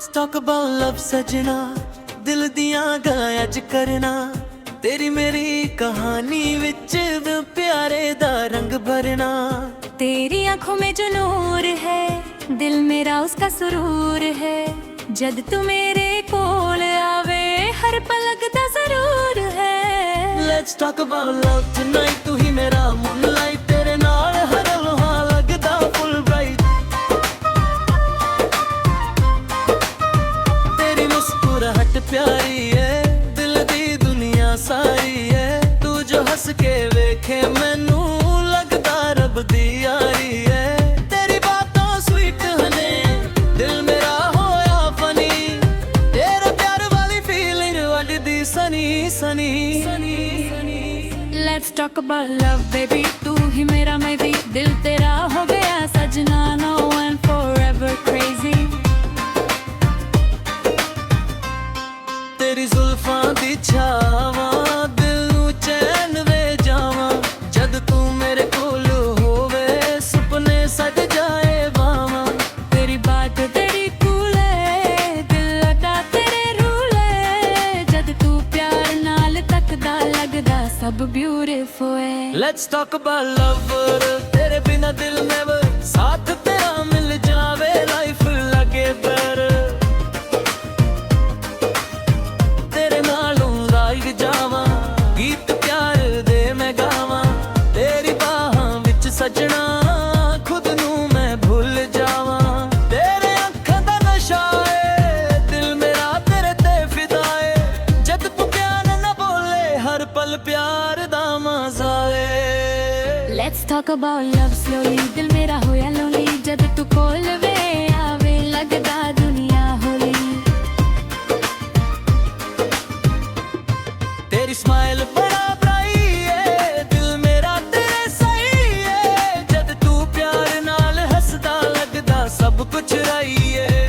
Let's talk about love सजना, दिल दियां गायां च करना। तेरी मेरी कहानी विच प्यारे दा रंग भरना। तेरी आंखों में जो नूर है, दिल मेरा उसका सुरूर है। जद तू मेरे कोल आवे, हर पल लगदा जरूर है। Let's talk about love tonight, तू ही मेरा moonlight, तेरे नाल हर लम्हा लगदा full bright। तेरी मुस्कुराहट प्यारी है, दिल दी दुनिया सारी है। तू जो हंस के वेखे मैनू लगदा रब दी यारी है। तेरी बातों स्वीट हने, दिल मेरा होया फनी। तेरे प्यार वाली फीलिंग वजदी sunny sunny sunny sunny. Let's talk about love baby, तू ही मेरा मैं भी, दिल तेरा हो गया सजना। No one forever crazy। तेरी जुल्फां दी छावां, दिल नू चैन वे जावां। जद तू मेरे कोल होवे, सुपने सज जाए बावां। तेरी बात तेरी कूल है, दिल लगा तेरे रूल है। जद तू प्यार नाल तकदा लगदा सब ब्यूटीफुल है। Let's talk about love, तेरे बिना दिल never, साथ तेरा मिल जावे लाइफ लगे better। तेरे नालों लाइग जावां, गीत प्यार दे मैं गावां। तेरी बाहां विच सजना, खुद नू मैं भुल जावां। तेरे अखां दा नशा है, दिल मेरा तेरे ते फिदा है। जद तू प्यार ना बोले, हर पल प्यार दा मजा है। Let's talk about love slowly, दिल मेरा होया lonely। जद तू कोल वे आवे, लगदा दुनिया होली। तेरी स्माइल बड़ा ब्राई है, दिल मेरा तेरे सही है। जद तू प्यार नाल हसदा, लगदा सब कुछ रही है।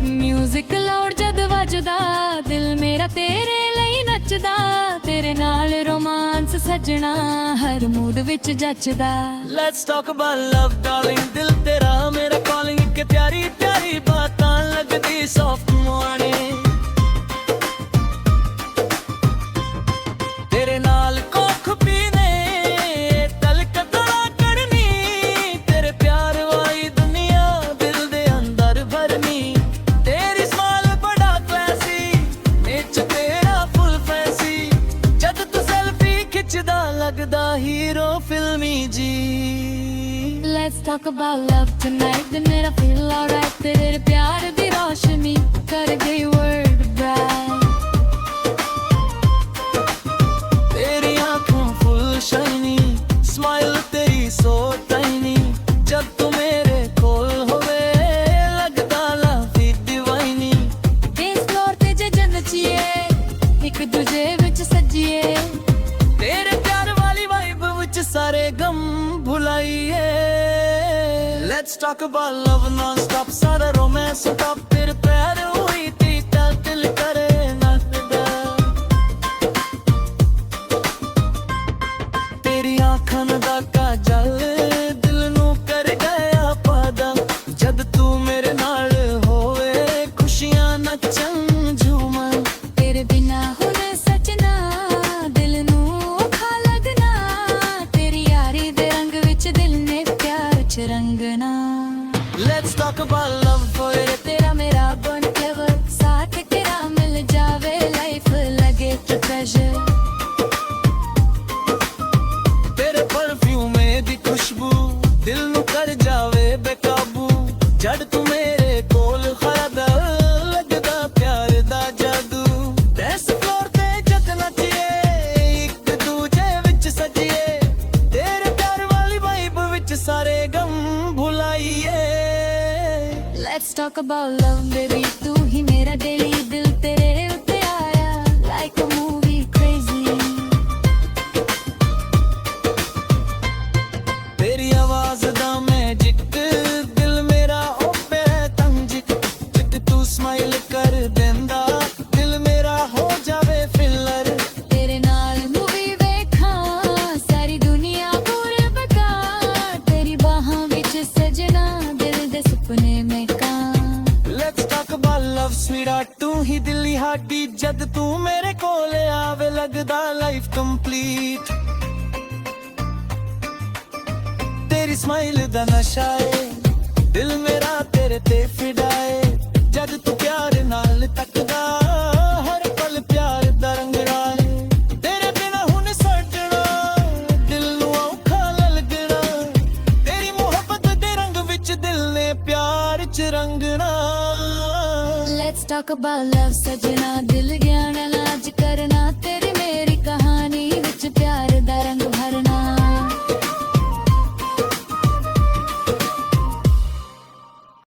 म्यूजिक लाउड जद वजदा, दिल मेरा तेरे ਲਈ ਨੱਚਦਾ। तेरे नाल रोमांस सजना, हर मूड विच जचदा। Let's talk about love darling, दिल तेरा मेरा calling। के प्यारी प्यारी बातां लगदी soft morning। तेरे नाल कोख पीने, तलक तला करनी। तेरे प्यार वाली दुनिया दिल दे अंदर भरनी। तेरी स्माइल बड़ा क्लासी, नेच तेरा फुल फैंसी। जद तू सेल्फी खिचदा, लगदा हीरो फिल्मी जी। Let's talk about love tonight, दिन मेरा feel alright। तेरे प्यार दी रोशनी कर गई world bright। तेरी आंखों फुल शाइनी, स्माइल तेरी सो टाइनी। जब तू मेरे कोल होवे, लगदा लाफी डिवाइनी। Dance floor ते जे नचिए, एक दूजे विच सजिए। तेरे प्यार वाली वाइब विच सारे गम भुलाइए। Let's talk about love non-stop, सारा रोमांस टॉप। तेरे प्यार हुई थी ताल दिल करे नाचदा। तेरी आँखां दा काजल, दिल नू कर गया पादा। जद तू मेरे नाल होवे, खुशियां नचन झूमन। तेरे बिना हुन सजना, दिल नू औखा लगना। तेरी यारी दे रंग विच दिल ने प्यार च रंगना। Let's talk about love forever, तेरा मेरा बन के वो साथ तेरा मिल जावे, लाइफ लगे तो treasure। तेरे परफ्यूम दी खुशबू, दिल नू कर जावे बेकाबू। जद तू मेरे कोल खड़ा, लगदा प्यार दा जादू। Dance floor ते जद नचिए, एक दूजे विच सजिए। तेरे प्यार वाली वाइब विच सारे गम भुलाइए। Let's talk about love baby, तू ही मेरा daily, दिल तेरे उत्ते आया like a movie crazy। तेरी आवाज दा मैजिक, दिल मेरा ओपे तंजिक। जिक तू स्माइल कर देंदा, दिल मेरा हो जावे फिलर। तेरे नाल मूवी वेखां, सारी दुनिया पूरे बका। तेरी बाहां विच सजना, दिल दे सुपने में कां। Let's talk about ਹੀ ਦਿੱਲੀ ਹਾਡੀ ਜਦ ਤੂੰ ਮੇਰੇ ਕੋਲ ਆਵੇ ਲੱਗਦਾ ਲਾਈਫ ਕੰਪਲੀਟ ਤੇਰੀ ਸਮਾਈਲ ਦਾ ਨਸ਼ਾ ਏ ਦਿਲ ਮੇਰਾ ਤੇਰੇ ਤੇ ਫਿਦਾ ਏ ਜਦ ਤੂੰ ਪਿਆਰ ਨਾਲ ਤੱਕਦਾ ਹਰ ਪਲ ਪਿਆਰ ਦਾ ਰੰਗਣਾ ਏ ਤੇਰੇ ਬਿਨਾ ਹੁਣ ਸੱਜਣਾ ਦਿਲ ਨੂੰ ਔਖਾ ਲੱਗਣਾ ਤੇਰੀ ਮੁਹੱਬਤ ਦੇ ਰੰਗ ਵਿੱਚ ਦਿਲ ਨੇ ਪਿਆਰ ਚ ਰੰਗਣਾ Let's talk about love सजना दिल ज्ञान आज करना तेरी मेरी कहानी विच प्यार